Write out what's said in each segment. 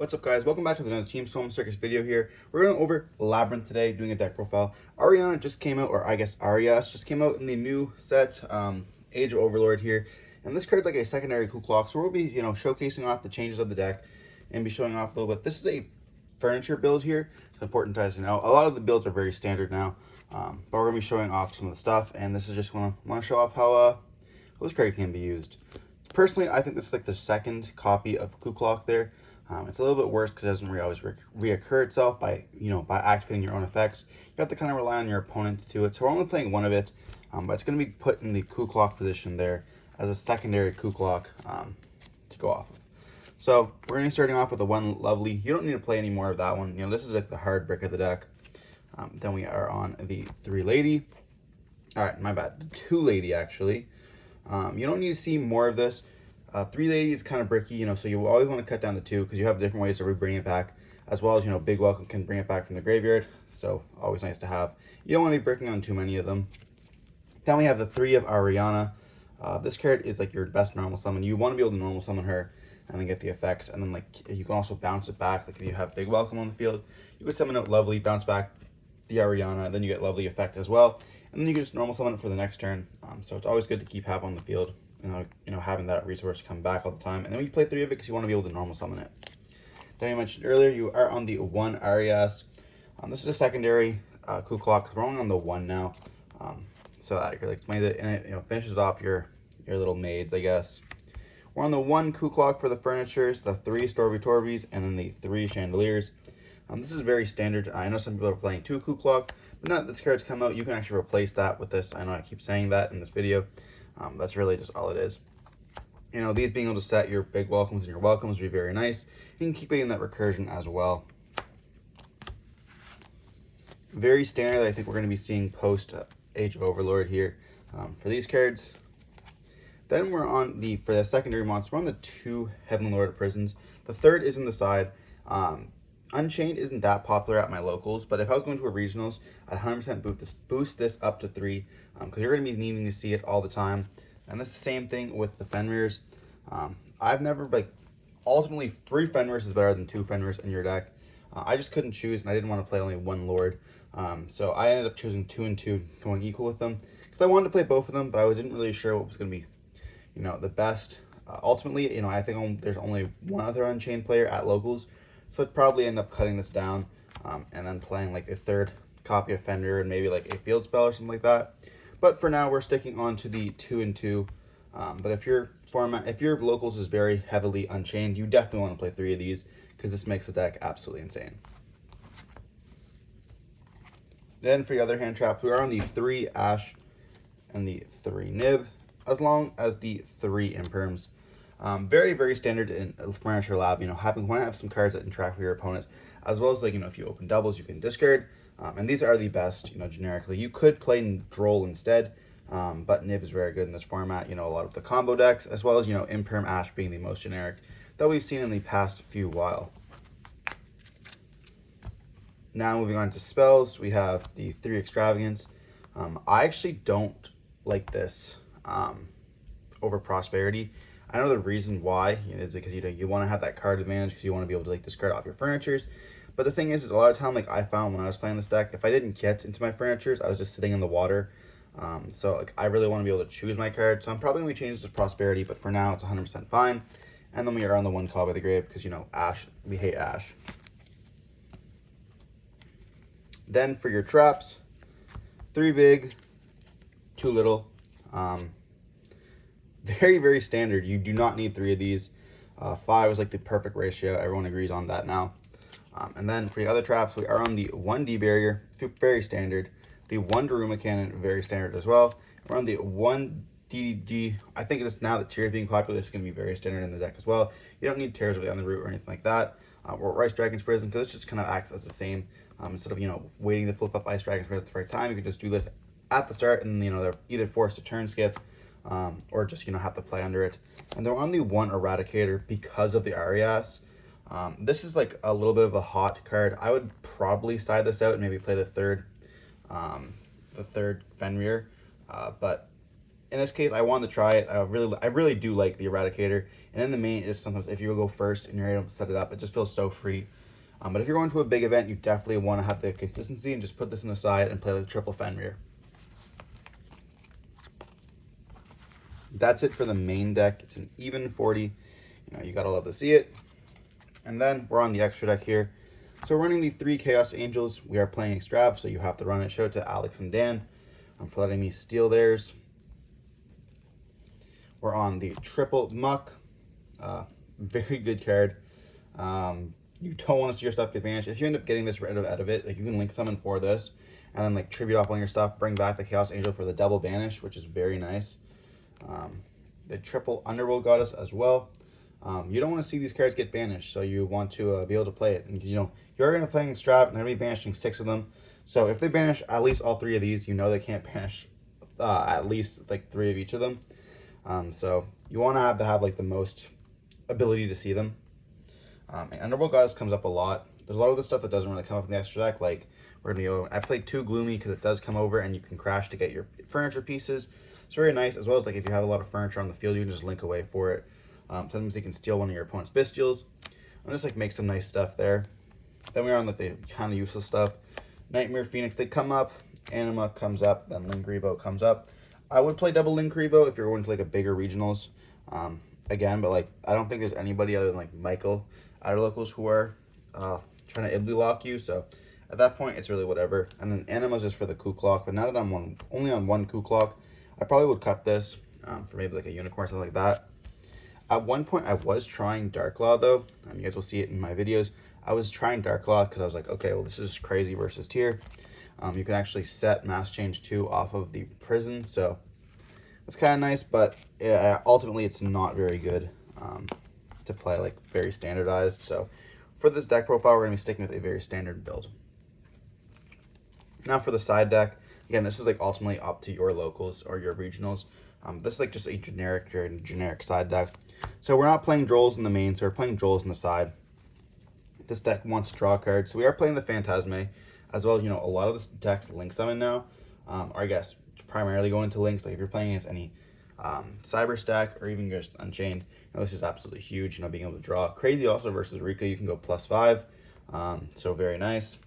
What's up, guys? Welcome back to another Team Storm Circus video here. We're going over Labyrinth today, doing a deck profile. Ariana just came out, or I guess Arias just came out in the new set, Age of Overlord here. And this card's like a secondary Ku Klux, so we'll be, showcasing off the changes of the deck and be showing off a little bit. This is a furniture build here. It's important to know. A lot of the builds are very standard now, but we're going to be showing off some of the stuff, and this is just want to show off how this card can be used. Personally, I think this is like the second copy of Ku Klux there. It's a little bit worse because it doesn't always reoccur itself by activating your own effects. You have to kind of rely on your opponent to do it. So we're only playing one of it, but it's going to be put in the Ku Klux position there as a secondary Ku Klux to go off of. So we're going to be starting off with the one lovely. You don't need to play any more of that one. This is like the hard brick of the deck. Then we are on the 3 lady. All right, my bad. The 2 lady actually. You don't need to see more of this. 3 lady is kind of bricky, so you always want to cut down the 2 because you have different ways to bring it back, as well as, Big Welcome can bring it back from the graveyard, so always nice to have. You don't want to be bricking on too many of them. Then we have the 3 of Ariana. This card is like your best normal summon. You want to be able to normal summon her and then get the effects, and then you can also bounce it back. Like if you have Big Welcome on the field, you could summon out Lovely, bounce back the Ariana, then you get Lovely effect as well, and then you can just normal summon it for the next turn. So it's always good to keep have on the field. Having that resource come back all the time. And then you play 3 of it because you want to be able to normal summon it. Then you mentioned earlier, you are on the 1 Arias. This is a secondary Ku Klux. We're only on the 1 now. So that really explains it. And it finishes off your little maids, I guess. We're on the 1 Ku Klux for the furnitures, the 3 Storvy Torvies, and then the 3 Chandeliers. This is very standard. I know some people are playing 2 Ku Klux, but now that this card's come out, you can actually replace that with this. I know I keep saying that in this video. That's really just all it is. These being able to set your big welcomes and your welcomes would be very nice. You can keep getting that recursion as well. Very standard. I think we're going to be seeing post Age of Overlord here for these cards. Then we're on for the secondary monster, we're on the 2 Heavenly Lord of Prisons. The 3rd is in the side. Unchained isn't that popular at my locals, but if I was going to a regionals, I'd 100% boost this up to 3 because you're going to be needing to see it all the time. And that's the same thing with the Fenrirs. I've never, ultimately 3 Fenrirs is better than 2 Fenrirs in your deck. I just couldn't choose, and I didn't want to play only 1 Lord. So I ended up choosing 2 and 2, going equal with them, because I wanted to play both of them, but I wasn't really sure what was going to be, the best. Ultimately, I think there's only one other Unchained player at locals, so I'd probably end up cutting this down and then playing like a 3rd copy of Fenrir and maybe like a field spell or something like that. But for now, we're sticking on to the 2 and 2. But if your locals is very heavily Unchained, you definitely want to play 3 of these because this makes the deck absolutely insane. Then for the other hand traps, we are on the 3 Ash and the 3 Nib, as long as the 3 Imperms. Very, very standard in Furniture Lab, want to have some cards that interact with your opponent, as well as if you open doubles, you can discard. And these are the best, generically. You could play Droll instead, but Nib is very good in this format. A lot of the combo decks, as well as, Imperm Ash being the most generic that we've seen in the past few while. Now moving on to spells, we have the 3 Extravagance. I actually don't like this over Prosperity. I know the reason why is because you want to have that card advantage because you want to be able to discard off your furnitures. But the thing is a lot of time I found when I was playing this deck, if I didn't get into my furnitures, I was just sitting in the water. So I really want to be able to choose my card. So I'm probably going to change this to Prosperity, but for now it's 100% fine. And then we are on the 1 Call by the Grave because Ash, we hate Ash. Then for your traps, 3 big, 2 little. Very, very standard. You do not need 3 of these. 5 is like the perfect ratio. Everyone agrees on that now. And then for the other traps, we are on the 1 D Barrier, very standard. The 1 Daruma Cannon, very standard as well. We're on the 1 DDG. I think it's now that Tears being popular, it's going to be very standard in the deck as well. You don't need Tears really on the root or anything like that. Or Ice Dragon's Prison, because this just kind of acts as the same. Instead of, waiting to flip up Ice Dragon's Prison at the right time, you can just do this at the start, and, they're either forced to turn skip, or just, have to play under it. And they're on the 1 Eradicator because of the Arias. This is like a little bit of a hot card. I would probably side this out and maybe play the 3rd Fenrir. But in this case, I wanted to try it. I really do like the Eradicator. And in the main, is sometimes if you go first and you're able to set it up, it just feels so free. But if you're going to a big event, you definitely want to have the consistency and just put this on the side and play the triple Fenrir. That's it for the main deck. It's an even 40. You gotta love to see it. And then we're on the extra deck here. So we're running the 3 Chaos Angels. We are playing Extrav, so you have to run it. Shout out to Alex and Dan for letting me steal theirs. We're on the triple Muck. Very good card. You don't want to see your stuff get banished. If you end up getting this rid out of it, like you can link summon for this, and then like tribute off one of your stuff, bring back the Chaos Angel for the double banish, which is very nice. The triple Underworld Goddess as well. You don't want to see these cards get banished, so you want to be able to play it. And you're going to play Extrav, and they're going to be banishing 6 of them. So if they banish at least all 3 of these, they can't banish at least like 3 of each of them. So you want to have like the most ability to see them. And Underworld Goddess comes up a lot. There's a lot of the stuff that doesn't really come up in the extra deck. Like I played 2 Gloomy because it does come over and you can crash to get your furniture pieces. It's very nice, as well as like if you have a lot of furniture on the field, you can just link away for it. Sometimes you can steal one of your opponent's Bestials, and just like make some nice stuff there. Then we're on like the kind of useless stuff. Nightmare Phoenix, they come up. Anima comes up. Then Linkuriboh comes up. I would play double Linkuriboh if you're going to like a bigger regionals. Again, but like I don't think there's anybody other than like Michael at our locals who are trying to Ibly lock you. So at that point, it's really whatever. And then Anima's just for the Ku Klok. But now that I'm only on 1 Ku Klok, I probably would cut this for maybe like a unicorn or something like that. At one point, I was trying Dark Law, though. You guys will see it in my videos. I was trying Dark Law because I was like, okay, well, this is crazy versus tier. You can actually set Mass Change 2 off of the prison, so it's kind of nice, but ultimately, it's not very good to play, like, very standardized. So for this deck profile, we're going to be sticking with a very standard build. Now for the side deck. Again, this is like ultimately up to your locals or your regionals. This is like just a generic side deck. So we're not playing Drolls in the main, so we're playing Drolls in the side. This deck wants to draw cards, so we are playing the Phantasme, as well as, a lot of this deck's link summon now, or I guess primarily going to links. Like if you're playing against any Cyber stack or even just Unchained, this is absolutely huge, being able to draw. Crazy also versus Rika, you can go +5, so very nice.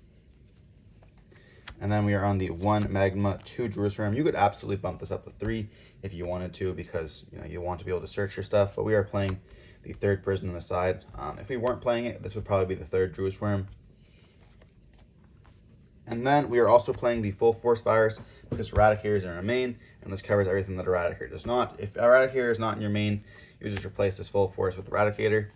And then we are on the 1 Magma, 2 Jerusalem. You could absolutely bump this up to 3 if you wanted to, because you want to be able to search your stuff. But we are playing the 3rd Prison on the side. If we weren't playing it, this would probably be the 3rd Jerusalem. And then we are also playing the Full Force Virus because Eradicator is in our main, and this covers everything that Eradicator does not. If Eradicator is not in your main, you just replace this Full Force with Eradicator.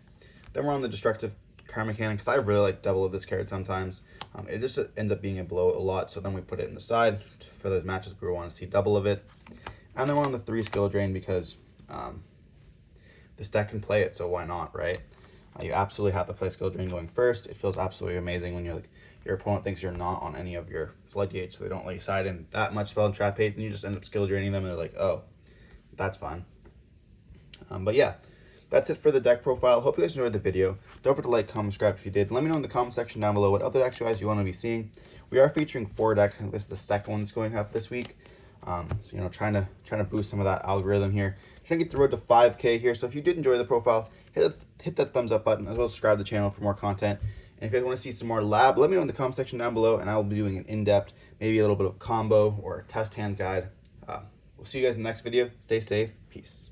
Then we're on the Destructive Karma Cannon because I really like double of this card sometimes. It just ends up being a blow a lot, so then we put it in the side for those matches we want to see double of it. And then we're on the 3 Skill Drain because this deck can play it, so why not, right? You absolutely have to play Skill Drain going first. It feels absolutely amazing when your opponent thinks you're not on any of your floodgates, so they don't let you side in that much spell and trap hate, and you just end up Skill Draining them, and they're like, oh, that's fun. But yeah. That's it for the deck profile. Hope you guys enjoyed the video. Don't forget to like, comment, subscribe if you did. Let me know in the comment section down below what other deck you want to be seeing. We are featuring 4 decks. I think this is the second one that's going up this week. So trying to boost some of that algorithm here. Trying to get the road to 5K here. So if you did enjoy the profile, hit that thumbs up button, as well as subscribe to the channel for more content. And if you guys want to see some more lab, let me know in the comment section down below, and I will be doing an in-depth, maybe a little bit of combo or test hand guide. We'll see you guys in the next video. Stay safe. Peace.